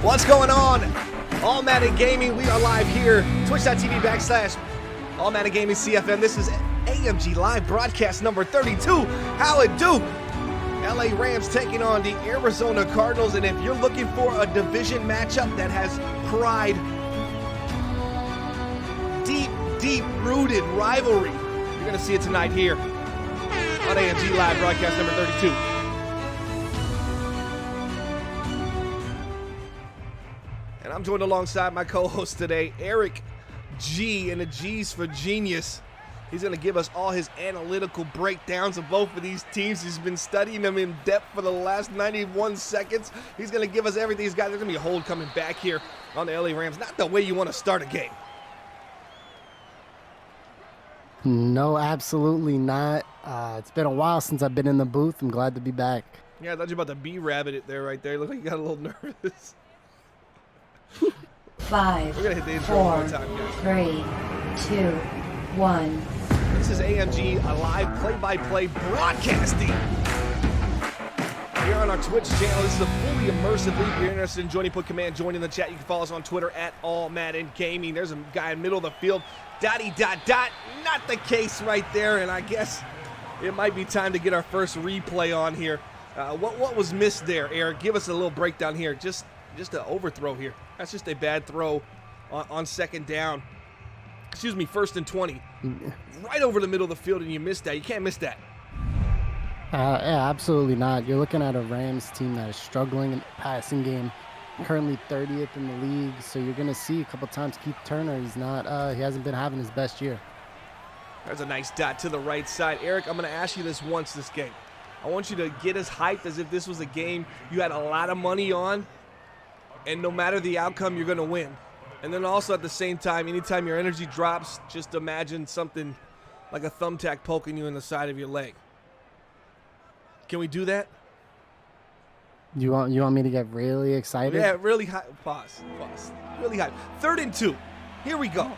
What's going on? All Madden Gaming, we are live here, twitch.tv/All Madden Gaming CFM. This is AMG Live broadcast number 32. How it do? LA Rams taking on the Arizona Cardinals, and if you're looking for a division matchup that has pride, deep-rooted rivalry, you're going to see it tonight here on AMG Live broadcast number 32. And I'm joined alongside my co-host today, Eric G, and the G's for Genius. He's going to give us all his analytical breakdowns of both of these teams. He's been studying them in depth for the last 91 seconds. He's going to give us everything he's got. There's going to be a hold coming back here on the LA Rams. Not the way you want to start a game. No, absolutely not. It's been a while since I've been in the booth. I'm glad to be back. Yeah, I thought you were about to B-rabbit it there right there. Looked like you got a little nervous. 5, We're gonna hit the intro 4, one more time, guys. 3, 2, 1. This is AMG, a live play-by-play broadcasting here on our Twitch channel. This is a fully immersive league. If you're interested in joining, put command join in the chat. You can follow us on Twitter at All Madden Gaming. There's a guy in the middle of the field. ... Not the case right there, and I guess it might be time to get our first replay on here. What was missed there, Eric? Give us a little breakdown here. Just an overthrow here. That's just a bad throw on second down. Excuse me, 1st and 20. Right over the middle of the field, and you missed that. You can't miss that. Yeah, absolutely not. You're looking at a Rams team that is struggling in the passing game, currently 30th in the league. So you're going to see a couple times Keith Turner. He hasn't been having his best year. There's a nice dot to the right side. Eric, I'm going to ask you this once this game. I want you to get as hyped as if this was a game you had a lot of money on, and no matter the outcome, you're going to win. And then also at the same time, anytime your energy drops, just imagine something like a thumbtack poking you in the side of your leg. Can we do that? You want me to get really excited? Yeah, really high. Pause. Really high. 3rd and 2. Here we go.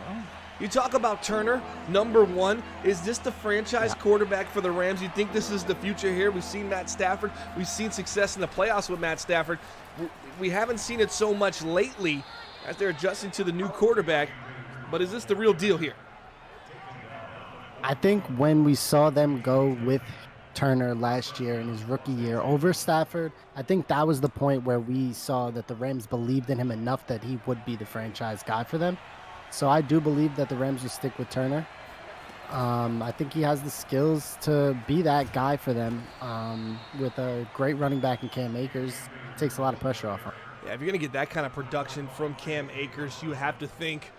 You talk about Turner, number 1. Is this the franchise quarterback for the Rams? You think this is the future here? We've seen Matt Stafford. We've seen success in the playoffs with Matt Stafford. We haven't seen it so much lately as they're adjusting to the new quarterback. But is this the real deal here? I think when we saw them go with Turner last year in his rookie year over Stafford, I think that was the point where we saw that the Rams believed in him enough that he would be the franchise guy for them. So I do believe that the Rams will stick with Turner. I think he has the skills to be that guy for them. With a great running back in Cam Akers, it takes a lot of pressure off him. Yeah, if you're going to get that kind of production from Cam Akers, you have to think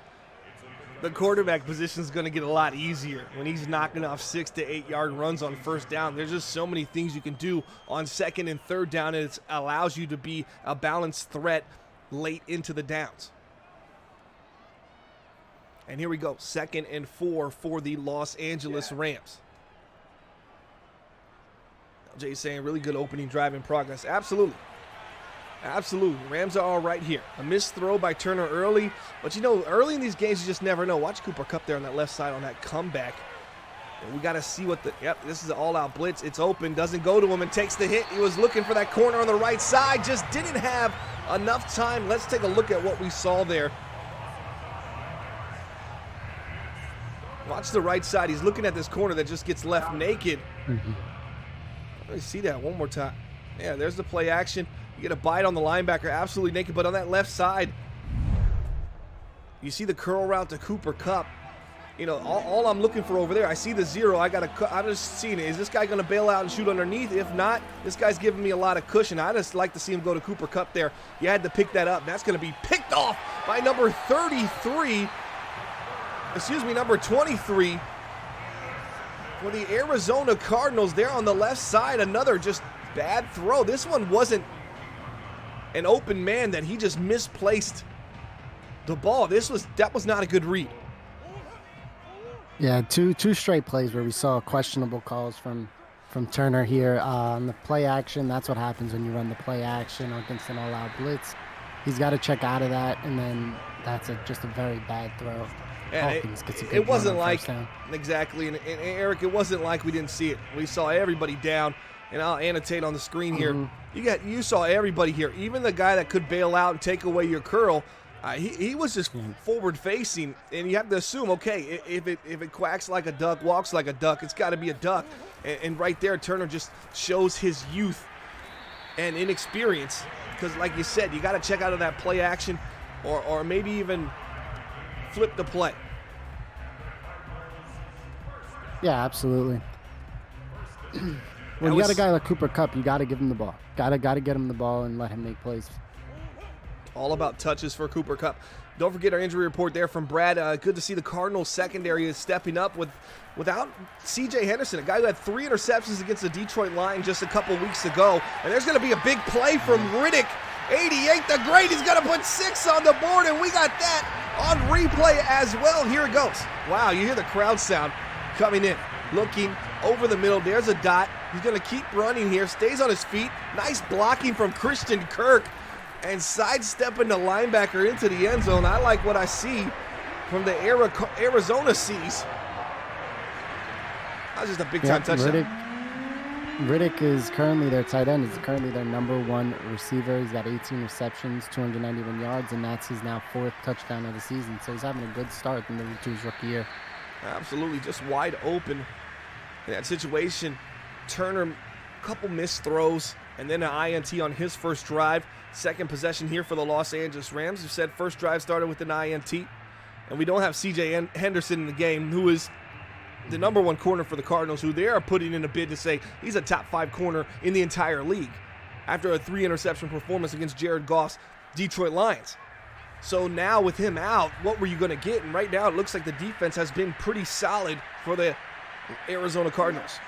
the quarterback position is going to get a lot easier when he's knocking off 6 to 8 yard runs on 1st down. There's just so many things you can do on 2nd and 3rd down, and it allows you to be a balanced threat late into the downs. And here we go, 2nd and 4 for the Los Angeles Rams. Jay's saying really good opening drive in progress. Absolutely. Rams are all right here. A missed throw by Turner early. But, early in these games, you just never know. Watch Cooper Kupp there on that left side on that comeback. And we got to see this is an all-out blitz. It's open, doesn't go to him, and takes the hit. He was looking for that corner on the right side. Just didn't have enough time. Let's take a look at what we saw there. Watch the right side. He's looking at this corner that just gets left naked. Let me see that one more time. Yeah, there's the play action. You get a bite on the linebacker, absolutely naked, but on that left side, you see the curl route to Cooper Kupp. You know, all I'm looking for over there, I see the 0. I'm just seeing it. Is this guy going to bail out and shoot underneath? If not, this guy's giving me a lot of cushion. I just like to see him go to Cooper Kupp there. You had to pick that up. That's going to be picked off by number 33. Excuse me, number 23 for the Arizona Cardinals there on the left side. Another just bad throw. This one wasn't an open man that he just misplaced the ball. That was not a good read. Yeah, two straight plays where we saw questionable calls from Turner here on the play action. That's what happens when you run the play action against an all-out blitz. He's got to check out of that, and then that's just a very bad throw. Yeah, Hawkins gets a good it wasn't run on like first down. exactly, and Eric, it wasn't like we didn't see it. We saw everybody down, and I'll annotate on the screen here. You saw everybody here, even the guy that could bail out and take away your curl. He was just forward facing, and you have to assume, okay, if it quacks like a duck, walks like a duck, it's got to be a duck. And right there, Turner just shows his youth and inexperience, because like you said, you got to check out of that play action, or maybe even flip the play. Yeah, absolutely. When you got a guy like Cooper Kupp, you got to give him the ball. Got to get him the ball and let him make plays. All about touches for Cooper Kupp. Don't forget our injury report there from Brad. Good to see the Cardinals secondary is stepping up without C.J. Henderson, a guy who had 3 interceptions against the Detroit Lions just a couple weeks ago. And there's going to be a big play from Riddick. 88 the great. He's going to put 6 on the board, and we got that on replay as well. Here it goes. Wow, you hear the crowd sound coming in. Looking over the middle. There's a dot. He's going to keep running here. Stays on his feet. Nice blocking from Christian Kirk. And sidestepping the linebacker into the end zone. I like what I see from the Arizona Seas. That was just a big-time touchdown. Riddick is currently their tight end. He's currently their #1 receiver. He's got 18 receptions, 291 yards, and that's his now 4th touchdown of the season. So he's having a good start to his rookie year. Absolutely, just wide open in that situation. Turner, a couple missed throws, and then an INT on his first drive. Second possession here for the Los Angeles Rams. You said first drive started with an INT. And we don't have C.J. Henderson in the game, who is the #1 corner for the Cardinals, who they are putting in a bid to say he's a top 5 corner in the entire league after a 3-interception performance against Jared Goff's Detroit Lions. So now with him out, what were you going to get? And right now it looks like the defense has been pretty solid for the Arizona Cardinals.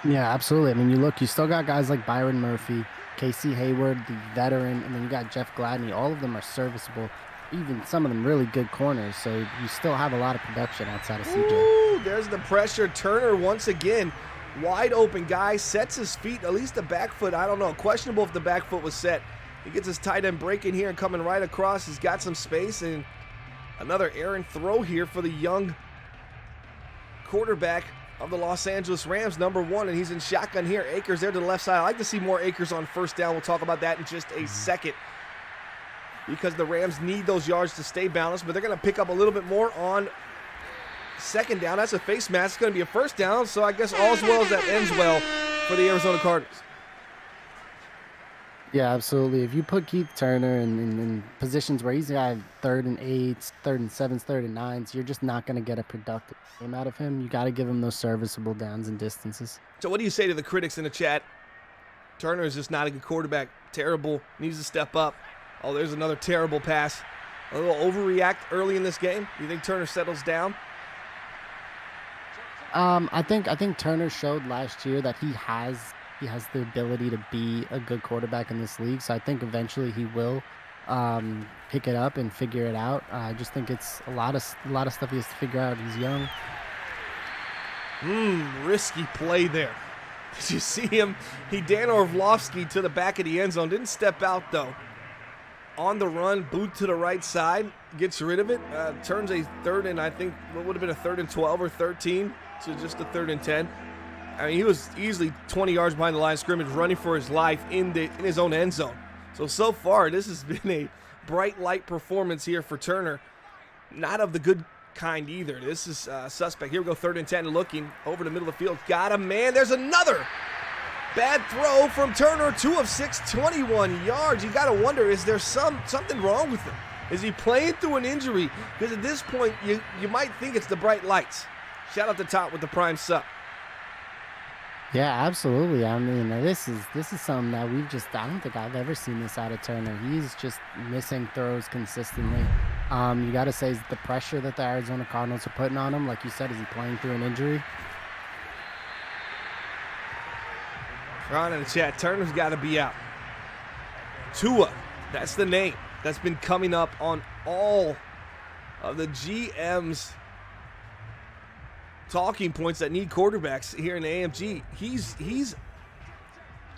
Yeah, absolutely. I mean, you still got guys like Byron Murphy, Casey Hayward, the veteran, and then you got Jeff Gladney. All of them are serviceable, even some of them really good corners. So you still have a lot of production outside of CJ. Ooh, there's the pressure. Turner once again, wide open guy, sets his feet, at least the back foot. I don't know, questionable if the back foot was set. He gets his tight end breaking here and coming right across. He's got some space, and another errant throw here for the young quarterback of the Los Angeles Rams, #1, and he's in shotgun here. Akers there to the left side. I like to see more Akers on first down. We'll talk about that in just a second, because the Rams need those yards to stay balanced, but they're going to pick up a little bit more on second down. That's a face mask. It's going to be a first down, so I guess all's well that ends well for the Arizona Cardinals. Yeah, absolutely. If you put Keith Turner in positions where he's got 3rd and 8s, 3rd and 7s, 3rd and 9s, you're just not going to get a productive game out of him. You got to give him those serviceable downs and distances. So what do you say to the critics in the chat? Turner is just not a good quarterback. Terrible. Needs to step up. Oh, there's another terrible pass. A little overreact early in this game. You think Turner settles down? I think Turner showed last year that he has the ability to be a good quarterback in this league. So I think eventually he will pick it up and figure it out. I just think it's a lot of stuff he has to figure out. He's young. Risky play there. Did you see him? Dan Orlovsky to the back of the end zone. Didn't step out, though. On the run, boot to the right side. Gets rid of it. Turns a 3rd and, I think, what would have been a 3rd and 12 or 13. So just a 3rd and 10. I mean, he was easily 20 yards behind the line of scrimmage, running for his life in his own end zone. So far, this has been a bright light performance here for Turner. Not of the good kind either. This is suspect. Here we go, 3rd and 10, looking over the middle of the field. Got a man. There's another Bad throw from Turner, 2 of 6, 21 yards. You got to wonder, is there something wrong with him? Is he playing through an injury? Because at this point, you might think it's the bright lights. Shout out to Top with the prime sub. Yeah, absolutely. I mean, this is something that I don't think I've ever seen this out of Turner. He's just missing throws consistently. You got to say, the pressure that the Arizona Cardinals are putting on him, like you said, is he playing through an injury? Ron in the chat, Turner's got to be out. Tua, that's the name that's been coming up on all of the GM's talking points that need quarterbacks here in the AMG.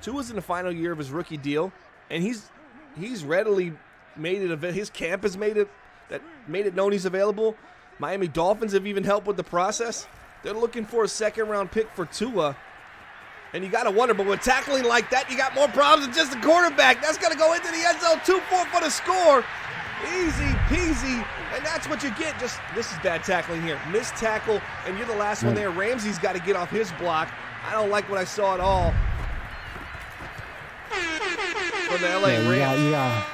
Tua's in the final year of his rookie deal, and he's readily made it. His camp has made it known he's available. Miami Dolphins have even helped with the process. They're looking for a second-round pick for Tua. And you got to wonder, but with tackling like that, you got more problems than just a quarterback. That's going to go into the end zone, 2-4 for the score. Easy peasy, and that's what you get. This is bad tackling here. Missed tackle, and you're the last one there. Ramsey's got to get off his block. I don't like what I saw at all from the LA Rams.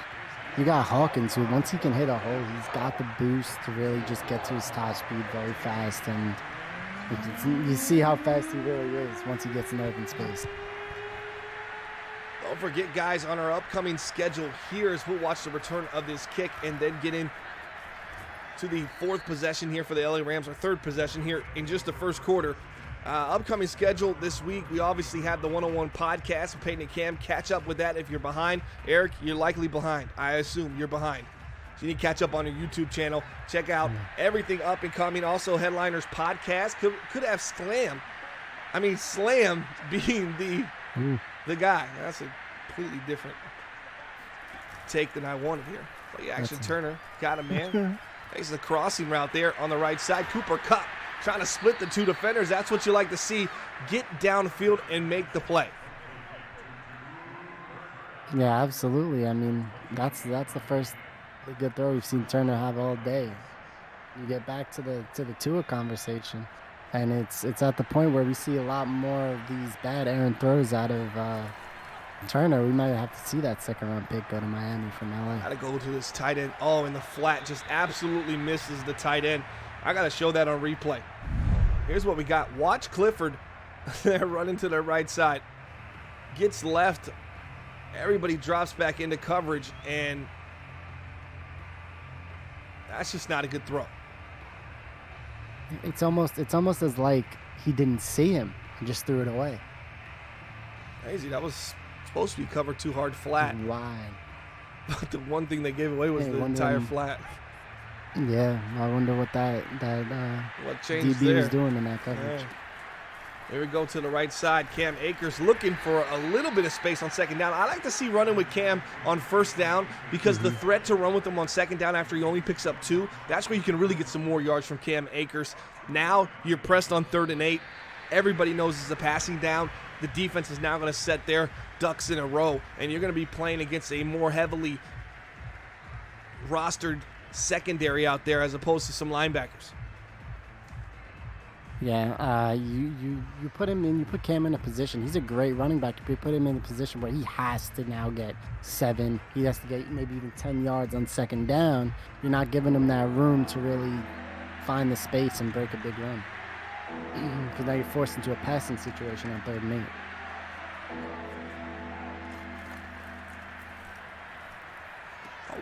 You got Hawkins, who once he can hit a hole, he's got the boost to really just get to his top speed very fast, and you see how fast he really is once he gets in open space. Don't forget, guys, on our upcoming schedule here is we'll watch the return of this kick and then get in to the fourth possession here for the LA Rams, or third possession here in just the first quarter. Upcoming schedule this week, we obviously have the 101 podcast with Peyton and Cam. Catch up with that if you're behind. Eric, you're likely behind. I assume you're behind. So you need to catch up on your YouTube channel. Check out everything up and coming. Also, Headliners podcast could have Slam. I mean, Slam being the guy. That's a completely different take than I wanted here. But yeah, Action Turner got him, man. There's the crossing route there on the right side. Cooper Kupp trying to split the two defenders. That's what you like to see. Get downfield and make the play. Yeah, absolutely. I mean, that's the first good throw we've seen Turner have all day. You get back to the Tua conversation, and it's at the point where we see a lot more of these bad errant throws out of Turner. We might have to see that second-round pick go to Miami from LA. Got to go to this tight end. Oh, and the flat just absolutely misses the tight end. I got to show that on replay. Here's what we got. Watch Clifford. They're running to the right side. Gets left. Everybody drops back into coverage, and that's just not a good throw. It's almost as like he didn't see him and just threw it away. Crazy. That was supposed to be covered too hard flat. Wide. But the one thing they gave away was the entire flat. Yeah, I wonder what what changed DB there was doing in that coverage. Yeah. Here we go to the right side. Cam Akers looking for a little bit of space on second down. I like to see running with Cam on first down because the threat to run with him on second down after he only picks up 2, that's where you can really get some more yards from Cam Akers. Now you're pressed on 3rd and 8. Everybody knows it's a passing down. The defense is now going to set their ducks in a row, and you're going to be playing against a more heavily rostered secondary out there as opposed to some linebackers. Yeah, you put him in. You put Cam in a position. He's a great running back. You put him in a position where he has to now get 7. He has to get maybe even 10 yards on second down. You're not giving him that room to really find the space and break a big run. Because now you're forced into a passing situation on 3rd and 8.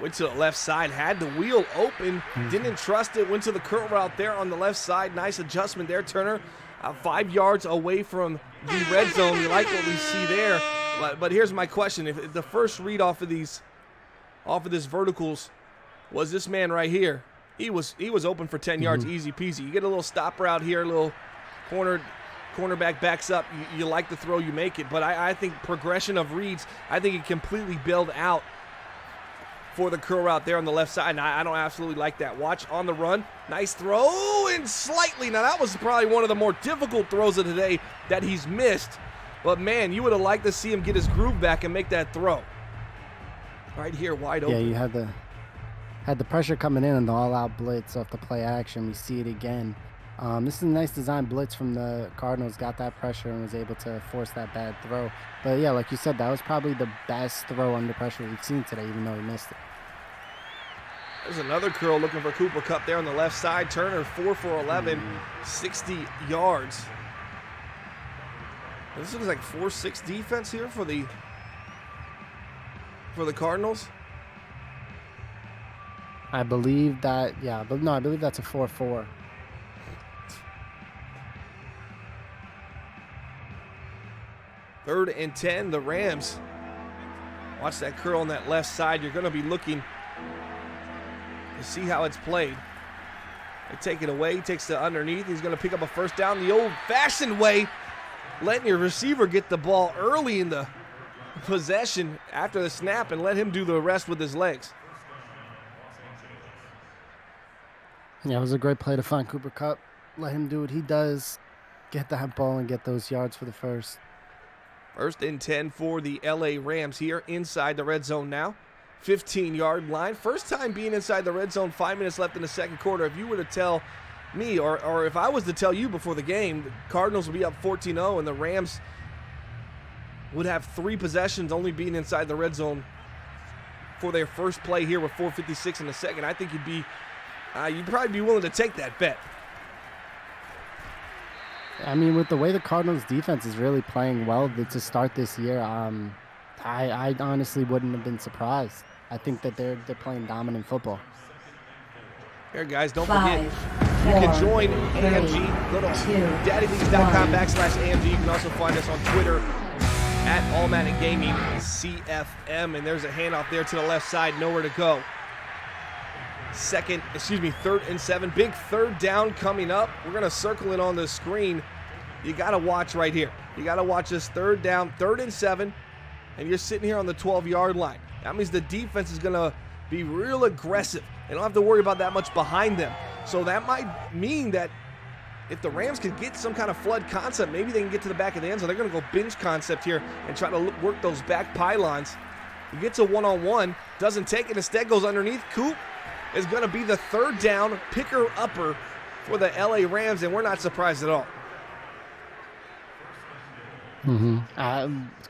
Went to the left side, had the wheel open, didn't trust it, went to the curl route there on the left side. Nice adjustment there, Turner. 5 yards away from the red zone. We like what we see there. But here's my question. If the first read off of this verticals was this man right here, he was open for 10 yards, easy peasy. You get a little stop route here, a little cornerback backs up. You like the throw, you make it. But I think progression of reads, I think it completely bailed out for the curl route there on the left side, and I don't absolutely like that. Watch on the run. Nice throw, and slightly. Now, that was probably one of the more difficult throws of today that he's missed. But, man, you would have liked to see him get his groove back and make that throw. Right here, wide open. Yeah, you had the pressure coming in and the all-out blitz off the play action. We see it again. This is a nice design blitz from the Cardinals. Got that pressure and was able to force that bad throw. But yeah, like you said, that was probably the best throw under pressure we've seen today, even though he missed it. There's another curl looking for Cooper Kupp there on the left side. Turner 4 for 11, 60 yards. This looks like 4-6 defense here for the Cardinals. I believe that, yeah, but no, I believe that's a 4-4. Third and 10, the Rams. Watch that curl on that left side. You're going to be looking to see how it's played. They take it away. He takes it underneath. He's going to pick up a first down the old-fashioned way, letting your receiver get the ball early in the possession after the snap and let him do the rest with his legs. Yeah, it was a great play to find Cooper Kupp. Let him do what he does, get that ball and get those yards for the first. First and 10 for the LA Rams here inside the red zone now. 15-yard line. First time being inside the red zone, 5 minutes left in the second quarter. If you were to tell me, or if I was to tell you before the game, the Cardinals would be up 14-0 and the Rams would have 3 possessions only being inside the red zone for their first play here with 4:56 in the second, I think you'd probably be willing to take that bet. I mean, with the way the Cardinals defense is really playing well to start this year, I honestly wouldn't have been surprised. I think that they're playing dominant football. Here, guys, don't 5, forget, you can join AMG. Go to daddyleagues.com/AMG. You can also find us on Twitter at All Madden Gaming CFM. And there's a handoff there to the left side, nowhere to go. Third and 7. Big third down coming up. We're going to circle it on the screen. You got to watch right here. You got to watch this third down, 3rd and 7, and you're sitting here on the 12-yard line. That means the defense is going to be real aggressive. They don't have to worry about that much behind them. So that might mean that if the Rams can get some kind of flood concept, maybe they can get to the back of the end zone. They're going to go binge concept here and try to work those back pylons. He gets a one-on-one, doesn't take it, instead goes underneath. Coop is going to be the third down picker-upper for the LA Rams, and we're not surprised at all.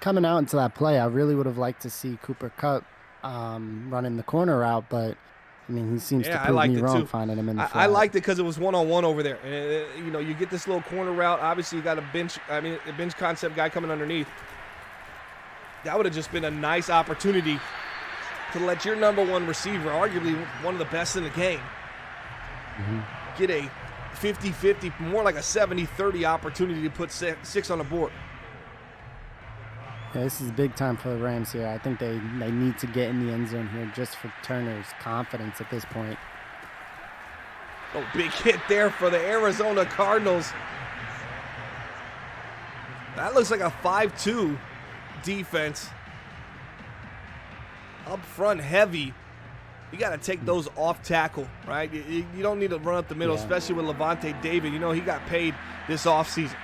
Coming out into that play, I really would have liked to see Cooper Kupp running the corner route, but I mean, he seems to prove me wrong finding him in the flat. I liked it because it was one-on-one over there. And, you get this little corner route. Obviously, you got a bench concept guy coming underneath. That would have just been a nice opportunity to let your number one receiver, arguably one of the best in the game, get a 50-50, more like a 70-30 opportunity to put 6 on the board. Yeah, this is big time for the Rams here. I think they need to get in the end zone here just for Turner's confidence at this point. Oh, big hit there for the Arizona Cardinals. That looks like a 5-2 defense. Up front heavy. You got to take those off tackle, right? You don't need to run up the middle, especially with Levante David. He got paid this offseason.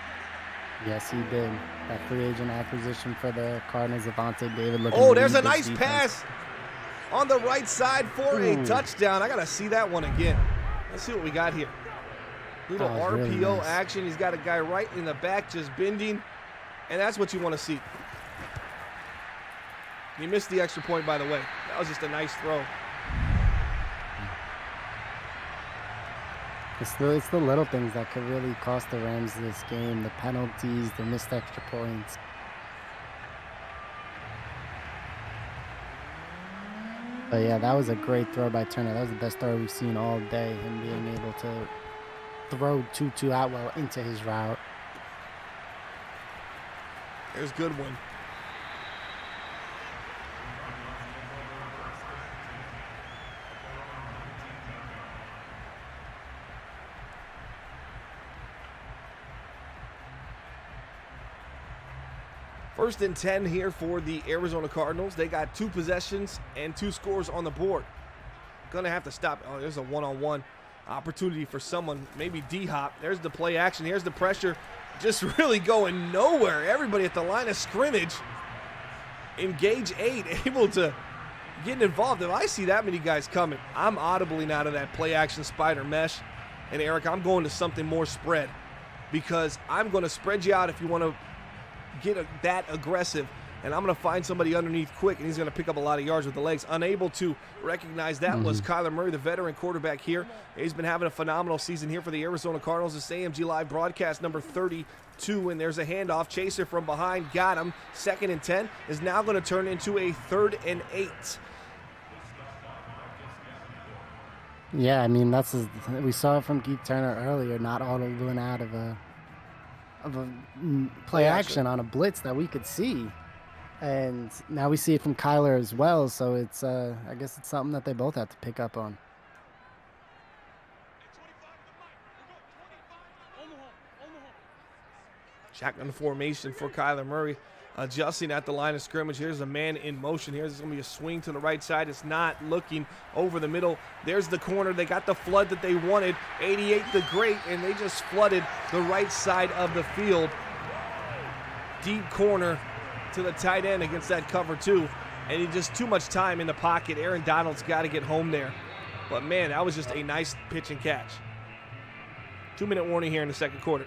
Yes, he did. That free agent acquisition for the Cardinals, Levante David. There's a nice pass on the right side for a touchdown. I got to see that one again. Let's see what we got here. Little RPO really nice action. He's got a guy right in the back just bending, and that's what you want to see. He missed the extra point, by the way. That was just a nice throw. It's the little things that could really cost the Rams this game. The penalties, the missed extra points. But yeah, that was a great throw by Turner. That was the best throw we've seen all day. Him being able to throw Tutu Atwell into his route. There's a good one. First and 10 here for the Arizona Cardinals. They got 2 possessions and 2 scores on the board. Gonna have to stop. Oh, there's a one-on-one opportunity for someone, maybe D-Hop. There's the play action. Here's the pressure. Just really going nowhere. Everybody at the line of scrimmage. Engage 8, able to get involved. If I see that many guys coming, I'm audibly out of that play action spider mesh. And Eric, I'm going to something more spread, because I'm going to spread you out if you want to get that aggressive. And I'm going to find somebody underneath quick, and he's going to pick up a lot of yards with the legs. Unable to recognize that was Kyler Murray, the veteran quarterback here. He's been having a phenomenal season here for the Arizona Cardinals. This AMG Live broadcast number 32, and there's a handoff. Chaser from behind, got him. 2nd and 10 is now going to turn into a 3rd and 8. Yeah, I mean, we saw it from Keith Turner earlier, not audible out of a play action on a blitz that we could see. And now we see it from Kyler as well, so it's I guess it's something that they both have to pick up on. Shotgun formation for Kyler Murray, adjusting at the line of scrimmage. Here's a man in motion here. There's going to be a swing to the right side. It's not looking over the middle. There's the corner. They got the flood that they wanted. 88 the great, and they just flooded the right side of the field. Deep corner to the tight end against that cover 2, and he just too much time in the pocket. Aaron Donald's got to get home there, but man, that was just a nice pitch and catch. 2-minute warning here in the 2nd quarter.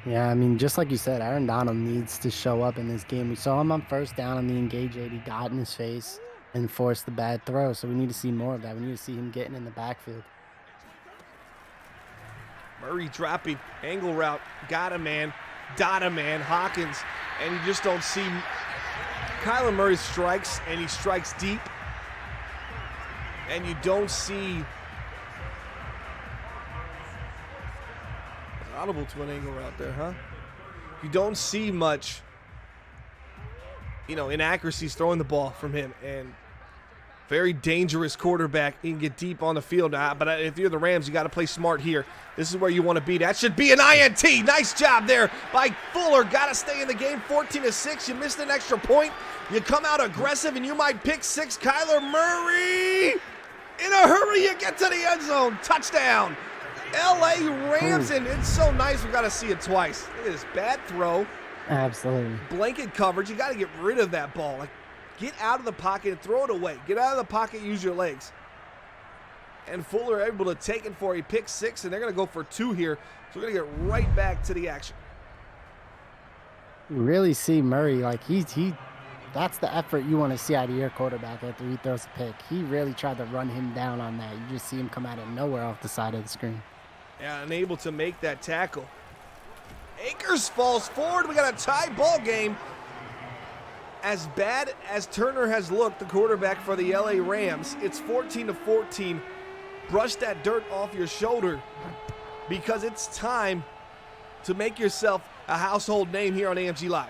Yeah, I mean, just like you said, Aaron Donald needs to show up in this game. We saw him on 1st down on the engage 8. He got in his face and forced the bad throw, so we need to see more of that. We need to see him getting in the backfield. Murray dropping, angle route, got a man, dot a man, Hawkins, and you just don't see Kyler Murray strikes, and he strikes deep, and you don't see audible to an angle route there, huh? You don't see much, inaccuracies throwing the ball from him, and very dangerous quarterback. He can get deep on the field, but if you're the Rams, you got to play smart here. This is where you want to be. That should be an INT. Nice job there by Fuller. Got to stay in the game. 14-6. You missed an extra point. You come out aggressive, and you might pick 6. Kyler Murray, in a hurry, you get to the end zone. Touchdown. LA Rams, and it's so nice. We've got to see it twice. Look at this bad throw. Absolutely. Blanket coverage. You got to get rid of that ball. Get out of the pocket and throw it away. Get out of the pocket, use your legs. And Fuller able to take it for a pick 6, and they're going to go for 2 here. So we're going to get right back to the action. You really see Murray, that's the effort you want to see out of your quarterback after he throws a pick. He really tried to run him down on that. You just see him come out of nowhere off the side of the screen. Yeah, unable to make that tackle. Akers falls forward. We got a tie ball game. As bad as Turner has looked, the quarterback for the LA Rams, it's 14-14. Brush that dirt off your shoulder, because it's time to make yourself a household name here on AMG Live.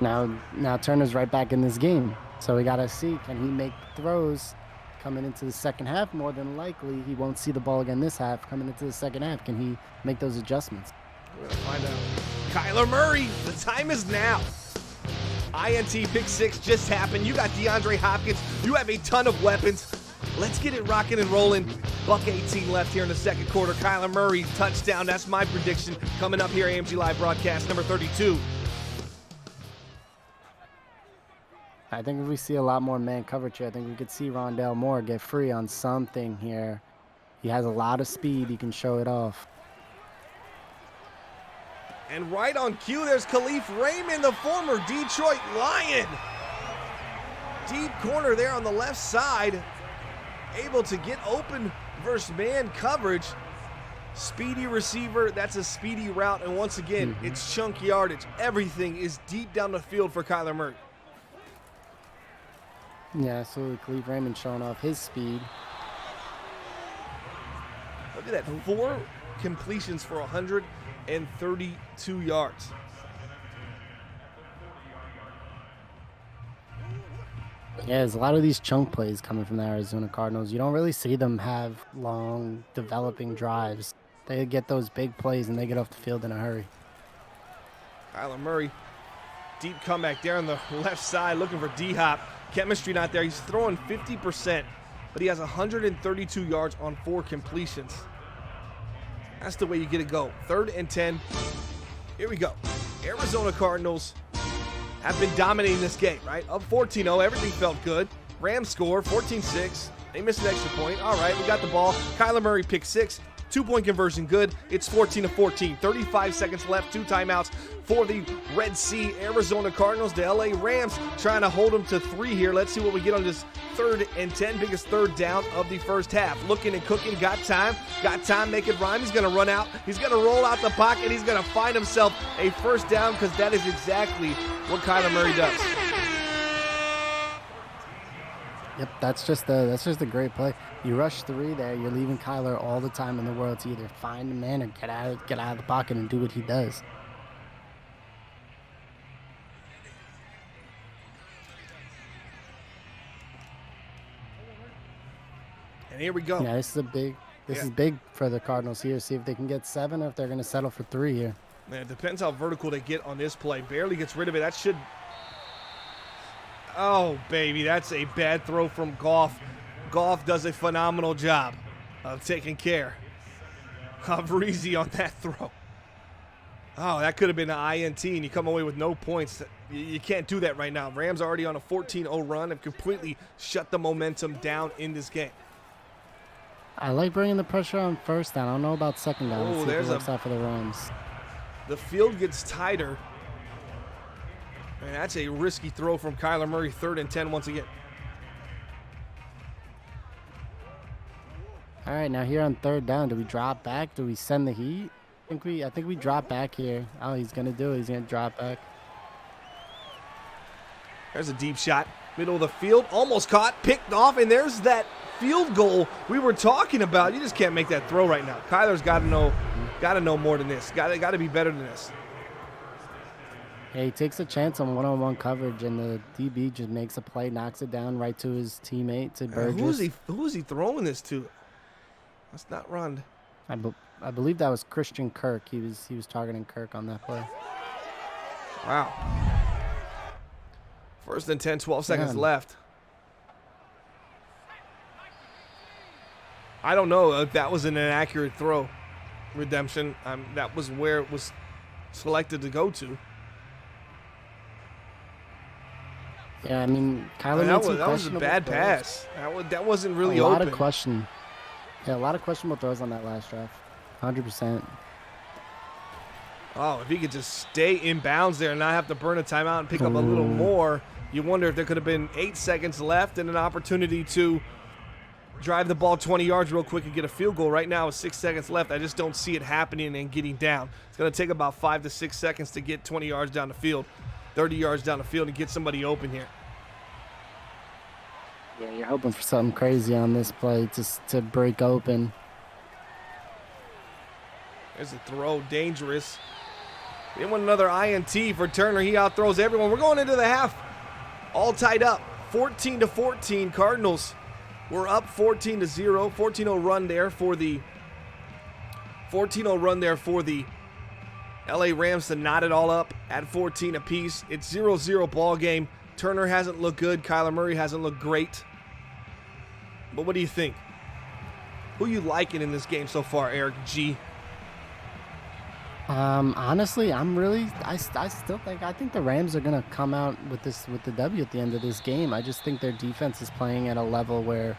Now Turner's right back in this game, so we got to see, can he make throws coming into the second half? More than likely, he won't see the ball again this half. Coming into the second half, can he make those adjustments? We're going to find out. Kyler Murray, the time is now. INT pick 6 just happened. You got DeAndre Hopkins. You have a ton of weapons. Let's get it rocking and rolling. Buck 18 left here in the 2nd quarter. Kyler Murray, touchdown. That's my prediction coming up here, AMG Live broadcast number 32. I think if we see a lot more man coverage here, I think we could see Rondale Moore get free on something here. He has a lot of speed. He can show it off. And right on cue, there's Khalif Raymond, the former Detroit Lion. Deep corner there on the left side. Able to get open versus man coverage. Speedy receiver, that's a speedy route. And once again, it's chunk yardage. Everything is deep down the field for Kyler Murray. Yeah, absolutely. Khalif Raymond showing off his speed. Look at that, 4 completions for 132 yards. Yeah, there's a lot of these chunk plays coming from the Arizona Cardinals. You don't really see them have long, developing drives. They get those big plays, and they get off the field in a hurry. Kyler Murray, deep comeback there on the left side, looking for D-Hop. Chemistry not there. He's throwing 50%, but he has 132 yards on 4 completions. That's the way you get it go. 3rd and 10. Here we go. Arizona Cardinals have been dominating this game, right? Up 14-0. Everything felt good. Rams score 14-6. They missed an extra point. All right, we got the ball. Kyler Murray pick 6. 2-point conversion good. It's 14-14. 35 seconds left. 2 timeouts for the Red Sea Arizona Cardinals. The LA Rams trying to hold them to 3 here. Let's see what we get on this 3rd and 10. Biggest third down of the first half. Looking and cooking. Got time. Make it rhyme. He's going to run out. He's going to roll out the pocket. He's going to find himself a first down because that is exactly what Kyler Murray does. Yep, that's just a great play. You rush 3 there, you're leaving Kyler all the time in the world to either find a man or get out of the pocket and do what he does. And here we go. Yeah, this is big for the Cardinals here. See if they can get 7 or if they're going to settle for 3 here. Man, it depends how vertical they get on this play. Barely gets rid of it. That should... Oh, baby, that's a bad throw from Goff. Goff does a phenomenal job of taking care of Reezy on that throw. Oh, that could have been an INT, and you come away with no points. You can't do that right now. Rams are already on a 14-0 run and completely shut the momentum down in this game. I like bringing the pressure on first down. I don't know about second down. Oh, there's a for the Rams. The field gets tighter. And that's a risky throw from Kyler Murray. 3rd and 10 once again. All right, now here on 3rd down, do we drop back? Do we send the heat? I think we drop back here. Oh, he's gonna do it. He's gonna drop back. There's a deep shot, middle of the field, almost caught, picked off, and there's that field goal we were talking about. You just can't make that throw right now. Kyler's got to know more than this. Got to be better than this. Yeah, he takes a chance on one-on-one coverage, and the DB just makes a play, knocks it down right to his teammate, to Burgess. Who is he throwing this to? That's not Rond. I believe that was Christian Kirk. He was targeting Kirk on that play. Wow. 1st and 10, 12 seconds left. I don't know if that was an inaccurate throw, Redemption. That was where it was selected to go to. Yeah, I mean, Kyler that was a bad pass. That wasn't really open. A lot of questionable throws on that last drive. 100%. Oh, if he could just stay in bounds there and not have to burn a timeout and pick up a little more, you wonder if there could have been 8 seconds left and an opportunity to drive the ball 20 yards real quick and get a field goal. Right now with 6 seconds left, I just don't see it happening and getting down. It's going to take about 5 to 6 seconds to get 20 yards down the field, 30 yards down the field, and get somebody open here. Yeah, you're hoping for something crazy on this play to break open. There's a throw, dangerous. They want another INT for Turner. He outthrows everyone. We're going into the half, all tied up, 14-14. Cardinals were up 14-0. 14-0 run there for the 14-0 run there for the LA Rams to knot it all up at 14 apiece. It's 0-0 ball game. Turner hasn't looked good. Kyler Murray hasn't looked great. But what do you think? Who you liking in this game so far, Eric G? Honestly, I think the Rams are gonna come out with the W at the end of this game. I just think their defense is playing at a level where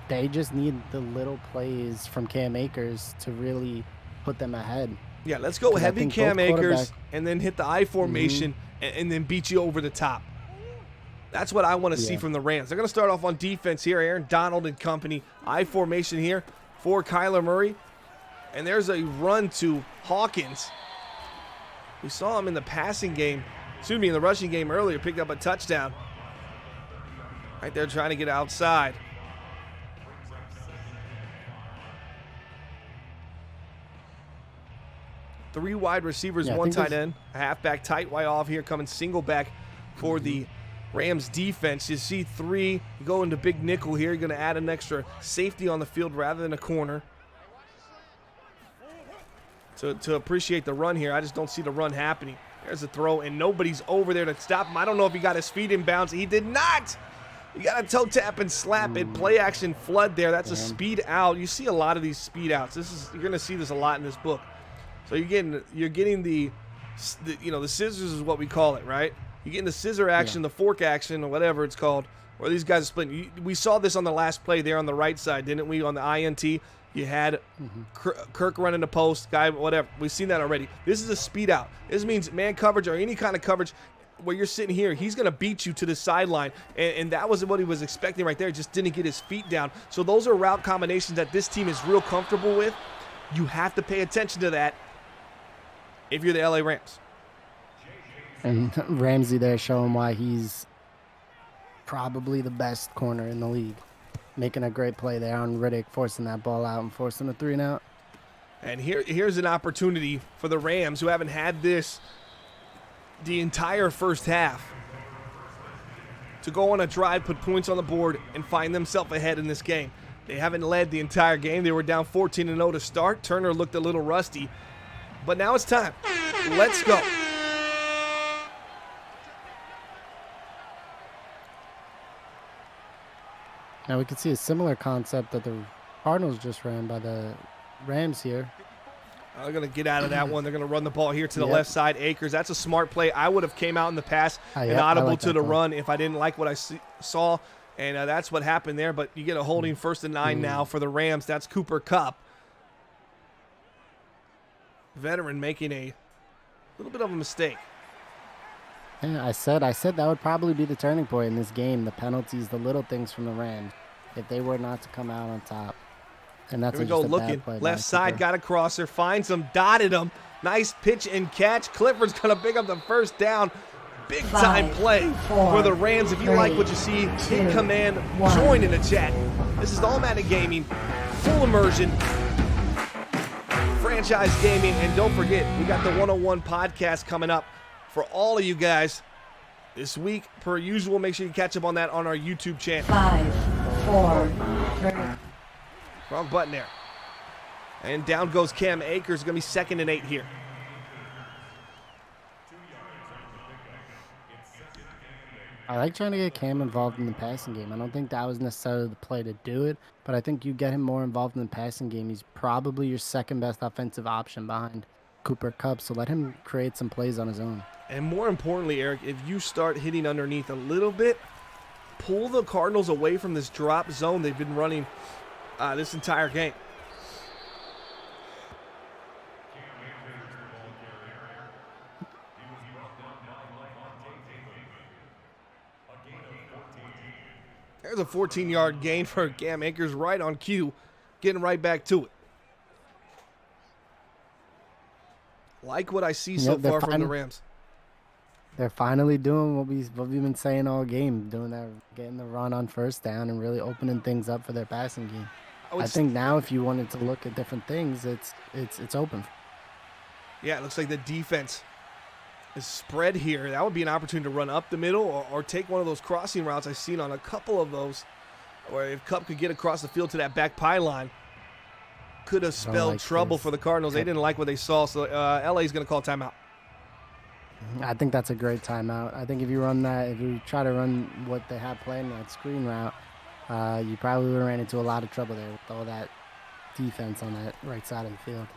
they just need the little plays from Cam Akers to really put them ahead. Yeah, let's go heavy Cam Akers and then hit the I formation and then beat you over the top. That's what I want to see from the Rams. They're going to start off on defense here. Aaron Donald and company. I formation here for Kyler Murray. And there's a run to Hawkins. We saw him in the passing game. In the rushing game earlier. Picked up a touchdown. Right there trying to get outside. Three wide receivers, one tight end. A halfback tight wide off here coming single back for the Rams defense. You see three. You go into big nickel here. You're going to add an extra safety on the field rather than a corner. To appreciate the run here. I just don't see the run happening. There's a throw, and nobody's over there to stop him. I don't know if he got his feet in bounds. He did not. You got to toe tap and slap it. Play action flood there. That's a speed out. You see a lot of these speed outs. You're going to see this a lot in this book. So you're getting the scissors is what we call it, right? You get in the scissor action, the fork action, or whatever it's called, where these guys are splitting. We saw this on the last play there on the right side, didn't we? On the INT, you had Kirk running the post, guy, whatever. We've seen that already. This is a speed out. This means man coverage or any kind of coverage where you're sitting here, he's going to beat you to the sideline, and that was what he was expecting right there. Just didn't get his feet down. So those are route combinations that this team is real comfortable with. You have to pay attention to that if you're the LA Rams. And Ramsey there showing why he's probably the best corner in the league. Making a great play there on Riddick, forcing that ball out and forcing a 3-and-out. And here's an opportunity for the Rams, who haven't had this the entire first half, to go on a drive, put points on the board, and find themselves ahead in this game. They haven't led the entire game. They were down 14-0 to start. Turner looked a little rusty, but now it's time. Let's go. Now we can see a similar concept that the Cardinals just ran by the Rams here. They're going to get out of that one. They're going to run the ball here to the left side. Akers, that's a smart play. I would have came out in the pass and audible to the run if I didn't like what I saw, and that's what happened there. But you get a holding 1st and 9 now for the Rams. That's Cooper Kupp. Veteran making a little bit of a mistake. Yeah, I said that would probably be the turning point in this game. The penalties, the little things from the Rams, if they were not to come out on top. And that's Here we go, looking. Left side, got a crosser, finds him, dotted him. Nice pitch and catch. Clifford's going to pick up the first down. Big time play for the Rams. If you like what you see, hit command, join in the chat. This is All Madden Gaming, full immersion, franchise gaming, and don't forget, we got the 101 podcast coming up for all of you guys this week. Per usual, make sure you catch up on that on our YouTube channel. 5, 4, 3. Wrong button there. And down goes Cam Akers. Going to be 2nd and 8 here. I like trying to get Cam involved in the passing game. I don't think that was necessarily the play to do it, but I think you get him more involved in the passing game. He's probably your second best offensive option behind Cooper Kupp, so let him create some plays on his own. And more importantly, Eric, if you start hitting underneath a little bit, pull the Cardinals away from this drop zone they've been running this entire game. There's a 14-yard gain for Cam Akers right on cue, getting right back to it. Like what I see so far from the Rams. They're finally doing what we've been saying all game, doing that, getting the run on first down and really opening things up for their passing game. I think now if you wanted to look at different things, it's open. Yeah, it looks like the defense is spread here. That would be an opportunity to run up the middle or take one of those crossing routes I've seen on a couple of those, where if Kupp could get across the field to that back pylon, could have spelled trouble for the Cardinals. They didn't like what they saw, so LA is going to call timeout. I think that's a great timeout. I think if you try to run what they have playing, that screen route, you probably would have ran into a lot of trouble there with all that defense on that right side of the field.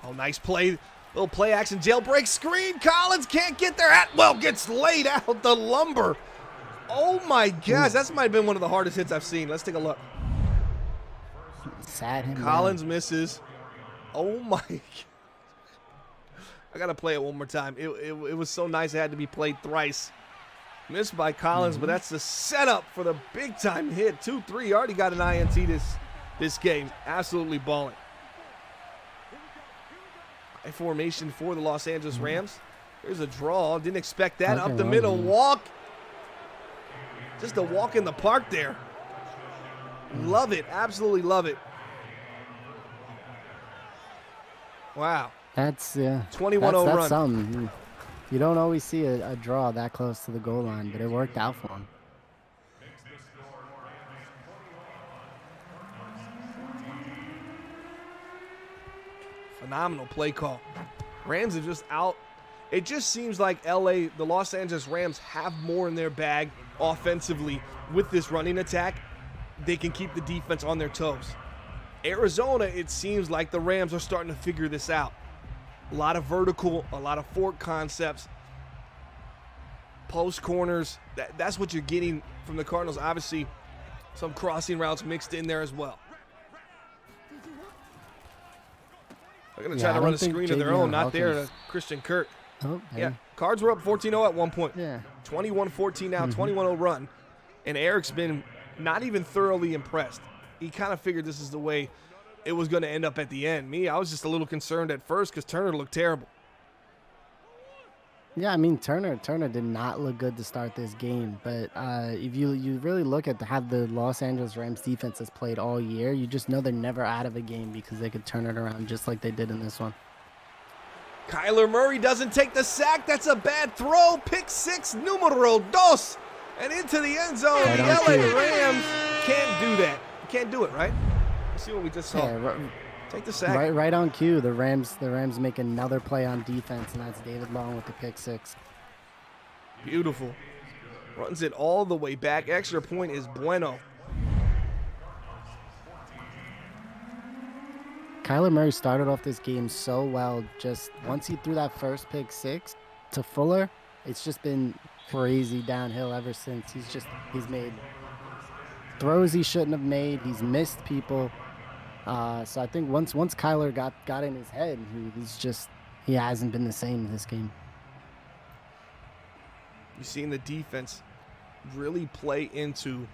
Oh, nice play. Little play action jailbreak screen. Collins can't get there. Atwell gets laid out the lumber. Oh, my gosh. That might have been one of the hardest hits I've seen. Let's take a look. Sat him Collins down. Misses. Oh, my God. I got to play it one more time. It was so nice it had to be played thrice. Missed by Collins, but that's the setup for the big-time hit. 2-3. Already got an INT this game. Absolutely balling. High formation for the Los Angeles Rams. There's a draw. Didn't expect that. Up the middle. Walk. Just a walk in the park there. Love it. Absolutely love it. Wow. That's 21-0 that's run. something. You don't always see a draw that close to the goal line, but it worked out for him. Phenomenal play call. Rams are just out. It just seems like the Los Angeles Rams have more in their bag offensively with this running attack. They can keep the defense on their toes. Arizona, it seems like the Rams are starting to figure this out. A lot of vertical, a lot of fork concepts. post corners. That's what you're getting from the Cardinals. Obviously, some crossing routes mixed in there as well. They're going to try to run a screen of their own, not there to Christian Kirk. Oh, yeah, Cards were up 14-0 at one point. Yeah. 21-14 now, 21-0 run. And Eric's been not even thoroughly impressed. He kind of figured this is the way it was going to end up at the end. I was just a little concerned at first because Turner looked terrible. Yeah, I mean, Turner did not look good to start this game. But if you really look at how the Los Angeles Rams defense has played all year, you just know they're never out of a game because they could turn it around just like they did in this one. Kyler Murray doesn't take the sack. That's a bad throw. Pick six, numero dos. And into the end zone. Right, the LA Rams can't do that. Can't do it, right? Let's see what we just saw. Yeah, take the sack. Right on cue. The Rams make another play on defense, and that's David Long with the pick six. Beautiful. Runs it all the way back. Extra point is bueno. Kyler Murray started off this game so well. Just once he threw that first pick six to Fuller, it's just been crazy downhill ever since. He's made throws he shouldn't have made. He's missed people. So I think once Kyler got in his head, he hasn't been the same this game. You've seen the defense really play into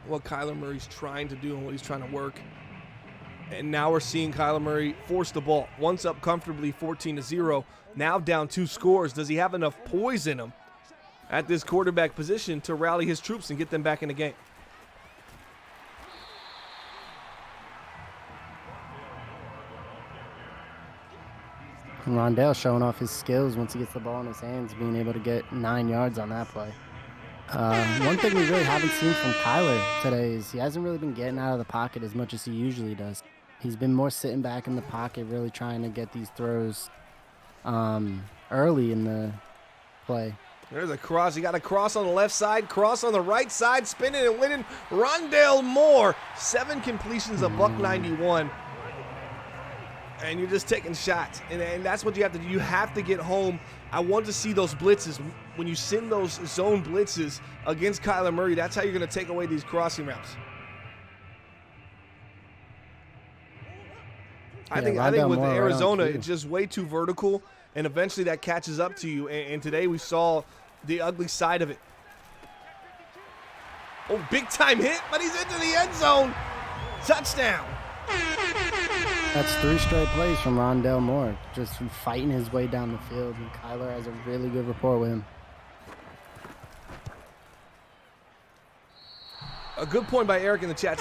what Kyler Murray's trying to do and what he's trying to work. And now we're seeing Kyler Murray force the ball. Once up comfortably 14-0, now down 2 scores. Does he have enough poise in him at this quarterback position to rally his troops and get them back in the game? Rondale showing off his skills once he gets the ball in his hands, being able to get 9 yards on that play. One thing we really haven't seen from Kyler today is he hasn't really been getting out of the pocket as much as he usually does. He's been more sitting back in the pocket, really trying to get these throws early in the play. There's a cross. He got a cross on the left side, cross on the right side, spinning and winning. Rondale Moore, 7 completions, a $191. And you're just taking shots. And that's what you have to do. You have to get home. I want to see those blitzes. When you send those zone blitzes against Kyler Murray, that's how you're going to take away these crossing routes. I think with Arizona, it's just way too vertical, and eventually that catches up to you. And today we saw the ugly side of it. Oh, big-time hit, but he's into the end zone. Touchdown. That's 3 straight plays from Rondale Moore, just fighting his way down the field, and Kyler has a really good rapport with him. A good point by Eric in the chat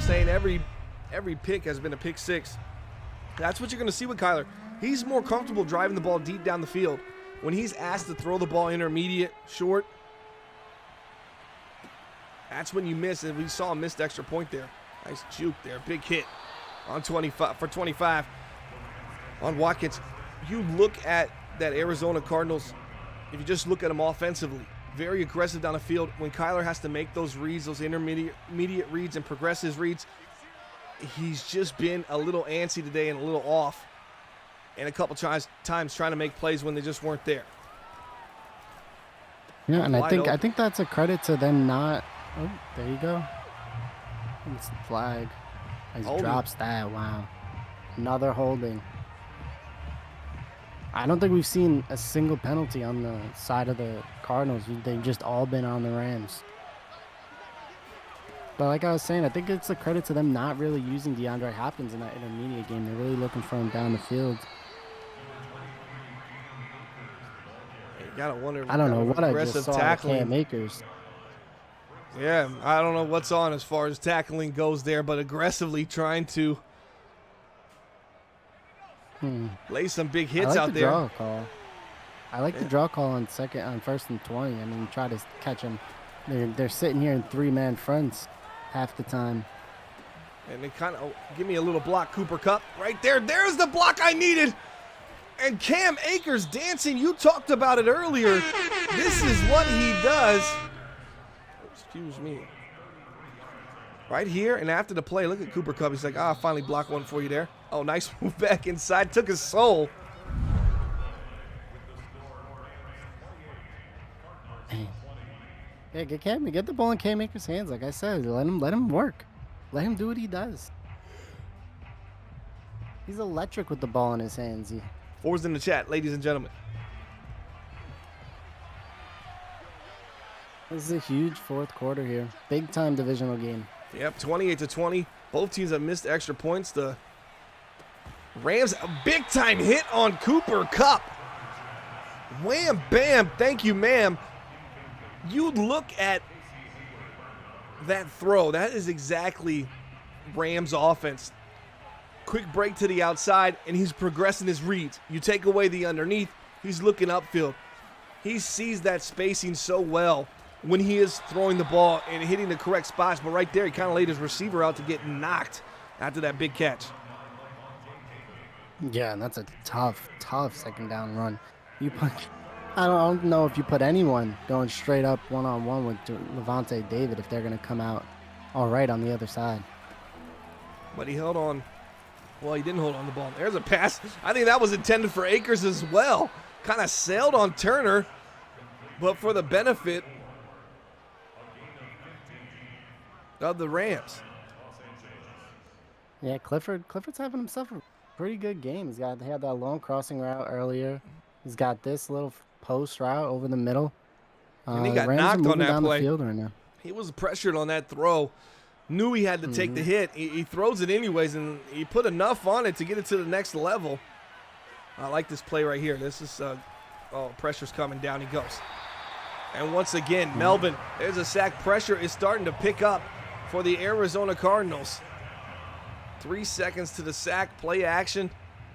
saying every pick has been a pick six. That's what you're going to see with Kyler. He's more comfortable driving the ball deep down the field. When he's asked to throw the ball intermediate, short, that's when you miss, and we saw a missed extra point there. Nice juke there, big hit on 25 on Watkins. You look at that Arizona Cardinals, if you just look at them offensively, very aggressive down the field. When Kyler has to make those reads, those intermediate reads and progress his reads, he's just been a little antsy today and a little off, and a couple times trying to make plays when they just weren't there. Yeah, and I think that's a credit to them not. Oh, there you go. It's the flag. He drops that. Wow. Another holding. I don't think we've seen a single penalty on the side of the Cardinals. They've just all been on the Rams. But like I was saying, I think it's a credit to them not really using DeAndre Hopkins in that intermediate game. They're really looking for him down the field. You gotta wonder. I don't know what I just saw tackling. Cam Akers. Yeah, I don't know what's on as far as tackling goes there, but aggressively trying to lay some big hits out there. Draw call. I like the draw call on 1st and 20. I mean, try to catch them. They're sitting here in 3-man fronts half the time. And they kind of give me a little block. Cooper Kupp right there. There's the block I needed. And Cam Akers dancing. You talked about it earlier. This is what he does. Excuse me. Right here and after the play, look at Cooper Kupp. He's like, I finally blocked one for you there. Oh, nice move back inside. Took his soul. Yeah, get the ball in Cam Akers' hands. Like I said, let him work. Let him do what he does. He's electric with the ball in his hands. Fours in the chat, ladies and gentlemen. This is a huge fourth quarter here. Big time divisional game. Yep, 28-20. Both teams have missed extra points. The Rams, a big time hit on Cooper Kupp. Wham, bam, thank you, ma'am. You look at that throw. That is exactly Rams offense. Quick break to the outside, and he's progressing his reads. You take away the underneath, he's looking upfield. He sees that spacing so well when he is throwing the ball and hitting the correct spots. But right there, he kind of laid his receiver out to get knocked after that big catch. Yeah, and that's a tough second down run. I don't know if you put anyone going straight up one-on-one with Levante David if they're going to come out all right on the other side. But he held on. Well, he didn't hold on the ball. There's a pass. I think that was intended for Akers as well. Kind of sailed on Turner, but for the benefit of the Rams. Yeah, Clifford's having himself a pretty good game. He had that long crossing route earlier. He's got this little post route over the middle. And he got Rams knocked on that down play. The field right now. He was pressured on that throw. Knew he had to take the hit. He throws it anyways, and he put enough on it to get it to the next level. I like this play right here. This is, pressure's coming down. He goes. And once again, Melvin, there's a sack. Pressure is starting to pick up for the Arizona Cardinals. 3 seconds to the sack. Play action.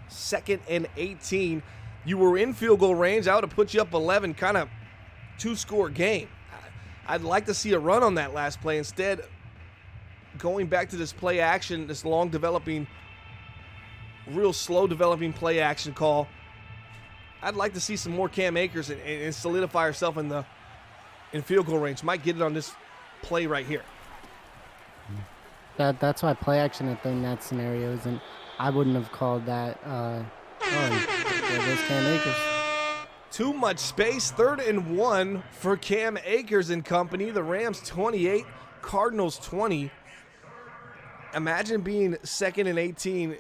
2nd and 18. You were in field goal range. I would have put you up 11, kind of two-score game. I'd like to see a run on that last play. Instead, going back to this play action, this long developing, real slow developing play action call. I'd like to see some more Cam Akers and solidify herself in field goal range. Might get it on this play right here. That's why play action in that scenario isn't. I wouldn't have called that. There goes Cam Akers. Too much space. 3rd and 1 for Cam Akers and company. The Rams 28, Cardinals 20. Imagine being 2nd and 18,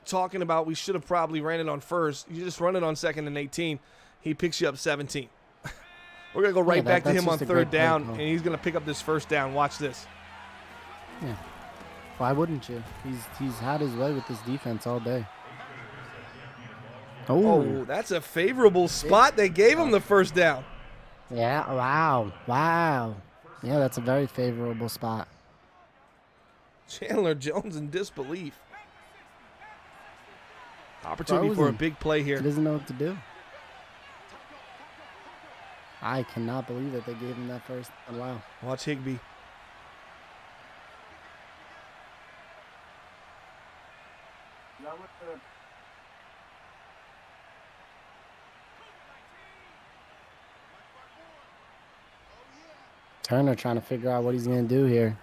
talking about we should have probably ran it on first. You just run it on 2nd and 18. He picks you up 17. We're going to go right back to him on 3rd down, and he's going to pick up this 1st down. Watch this. Yeah. Why wouldn't you? He's had his way with this defense all day. Oh, that's a favorable spot. They gave him the 1st down. Yeah, wow. Yeah, that's a very favorable spot. Chandler Jones in disbelief. Opportunity for a big play here. He doesn't know what to do. I cannot believe that they gave him that 1st. Wow. Watch Higbee. Turner trying to figure out what he's going to do here.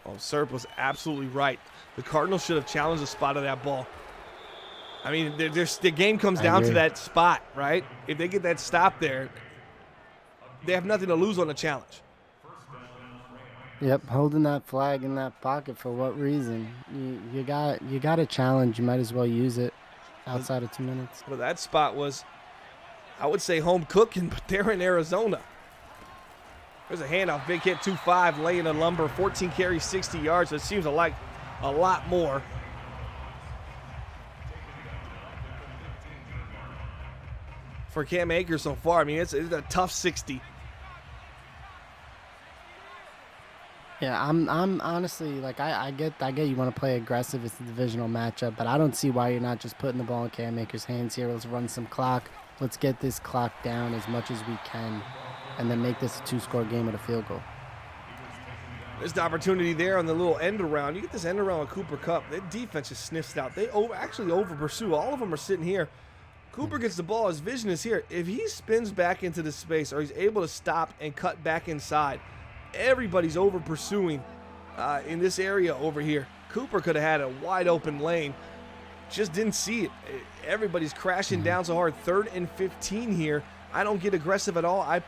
Oh, Serp was absolutely right. The Cardinals should have challenged the spot of that ball. I mean, the game comes down to that spot, right? If they get that stop there, they have nothing to lose on the challenge. Yep, holding that flag in that pocket for what reason? You got a challenge. You might as well use it outside of 2 minutes. Well, that spot was, I would say, home cooking, but they're in Arizona. There's a handoff, big hit, 2-5, laying a lumber, 14 carries, 60 yards. It seems like a lot more. For Cam Akers so far, I mean, it's a tough 60. Yeah, I'm honestly, like, I get you want to play aggressive. It's a divisional matchup, but I don't see why you're not just putting the ball in Cam Akers' hands here. Let's run some clock. Let's get this clock down as much as we can, and then make this a 2-score game with a field goal. There's the opportunity there on the little end around. You get this end around with Cooper Kupp. Their defense just sniffs out. They actually over pursue. All of them are sitting here. Cooper gets the ball. His vision is here. If he spins back into the space or he's able to stop and cut back inside, everybody's over pursuing in this area over here. Cooper could have had a wide open lane. Just didn't see it. Everybody's crashing down so hard. 3rd and 15 here I don't get aggressive at all. I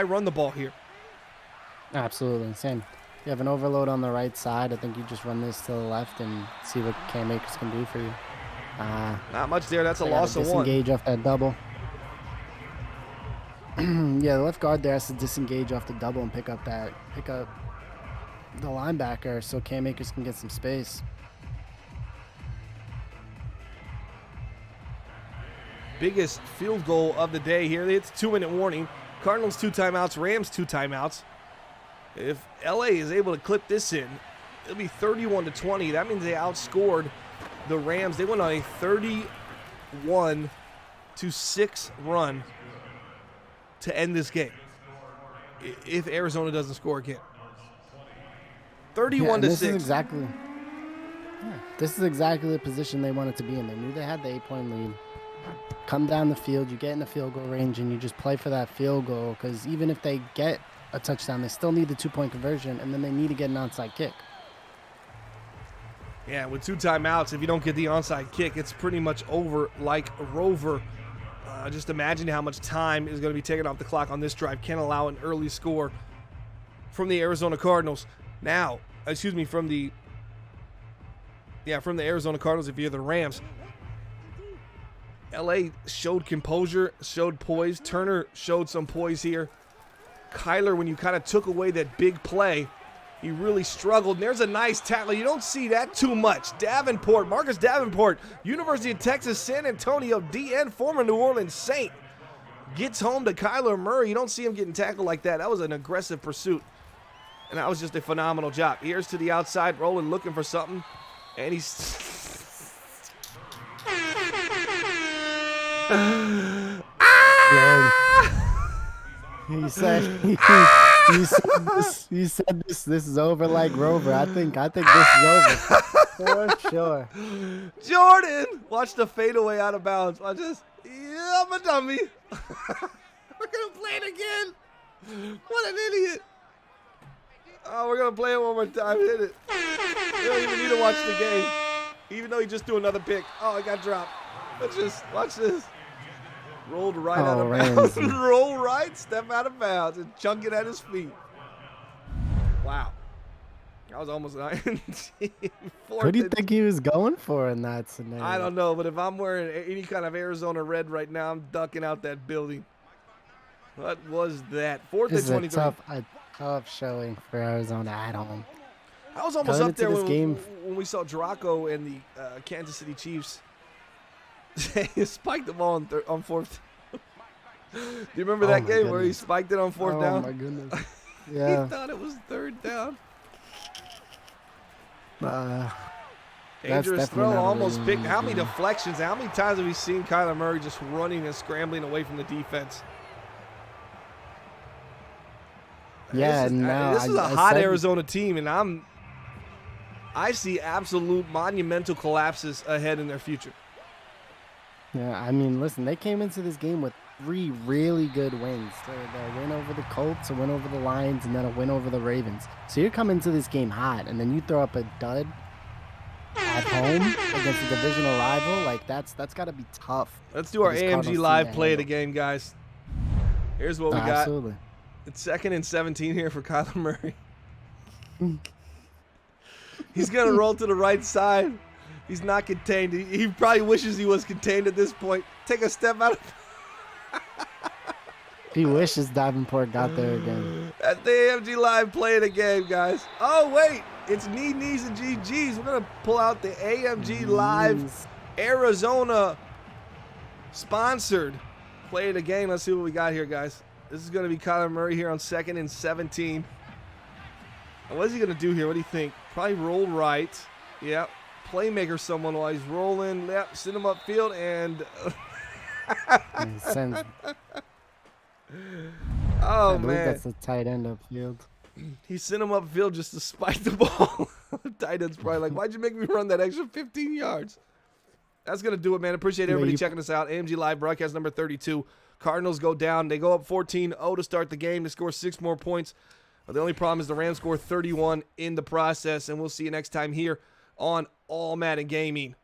run the ball here. Absolutely. Same. You have an overload on the right side. I think you just run this to the left and see what Cam Akers can do for you. Not much there. That's a loss of one. Disengage off that double. Yeah, the left guard there has to disengage off the double and pick up the linebacker so Cam Akers can get some space. Biggest field goal of the day here. It's 2-minute warning. Cardinals 2 timeouts, Rams 2 timeouts. If LA is able to clip this in, it'll be 31-20. That means they outscored the Rams. They went on a 31-6 run to end this game. If Arizona doesn't score again. 31-6. This is exactly the position they wanted to be in. They knew they had the 8-point lead. Come down the field, you get in the field goal range, and you just play for that field goal, because even if they get a touchdown, they still need the 2-point conversion, and then they need to get an onside kick. Yeah, with 2 timeouts, if you don't get the onside kick, it's pretty much over like a rover. Just imagine how much time is going to be taken off the clock on this drive. Can't allow an early score from the Arizona Cardinals. Now, from the Arizona Cardinals if you're the Rams. LA showed composure, showed poise. Turner showed some poise here. Kyler, when you kind of took away that big play, he really struggled. And there's a nice tackle. You don't see that too much. Marcus Davenport, University of Texas, San Antonio, DN, former New Orleans Saint, gets home to Kyler Murray. You don't see him getting tackled like that. That was an aggressive pursuit. And that was just a phenomenal job. Here's to the outside, rolling, looking for something. And he's... He said this is over like Rover. I think this is over for sure. Jordan, watch the fadeaway out of bounds. I'm a dummy. We're gonna play it again. What an idiot. Oh, we're gonna play it one more time. Hit it. You don't even need to watch the game, even though he just threw another pick. Oh, I got dropped. Let's just watch this. Rolled right out of bounds. Roll right, step out of bounds, and chunk it at his feet. Wow. I was almost 19. Who do you think he was going for in that scenario? I don't know, but if I'm wearing any kind of Arizona red right now, I'm ducking out that building. What was that? 4th and 23. This is a tough showing for Arizona at home. I was almost up there when we saw Draco and the Kansas City Chiefs. He spiked the ball on 4th. Do you remember that game where he spiked it on 4th down? Oh, my goodness. Yeah. He thought it was 3rd down. Dangerous throw, almost picked. How many deflections? How many times have we seen Kyler Murray just running and scrambling away from the defense? Yeah, this is a hot Arizona team, and I see absolute monumental collapses ahead in their future. Yeah, I mean, listen, they came into this game with 3 really good wins. The win over the Colts, a win over the Lions, and then a win over the Ravens. So you're coming to this game hot, and then you throw up a dud at home against a divisional rival. Like, that's got to be tough. Let's do our AMG live play of the game, guys. Here's what we got. Absolutely. It's 2nd and 17 here for Kyler Murray. He's going to roll to the right side. He's not contained. He probably wishes he was contained at this point. Take a step out. He wishes Davenport got there again. That's the AMG Live play of the game, guys. Oh, wait. It's knees, and GGs. We're going to pull out the AMG Live Arizona sponsored play of the game. Let's see what we got here, guys. This is going to be Kyler Murray here on 2nd and 17. And what is he going to do here? What do you think? Probably roll right. Yep. Playmaker someone while he's rolling. Yep. Send him upfield and... Oh, man. That's the tight end upfield. He sent him upfield just to spike the ball. Tight end's probably like, why'd you make me run that extra 15 yards? That's going to do it, man. Appreciate everybody checking us out. AMG Live broadcast number 32. Cardinals go down. They go up 14-0 to start the game. They score 6 more points. The only problem is the Rams score 31 in the process, and we'll see you next time here on All Madden Gaming.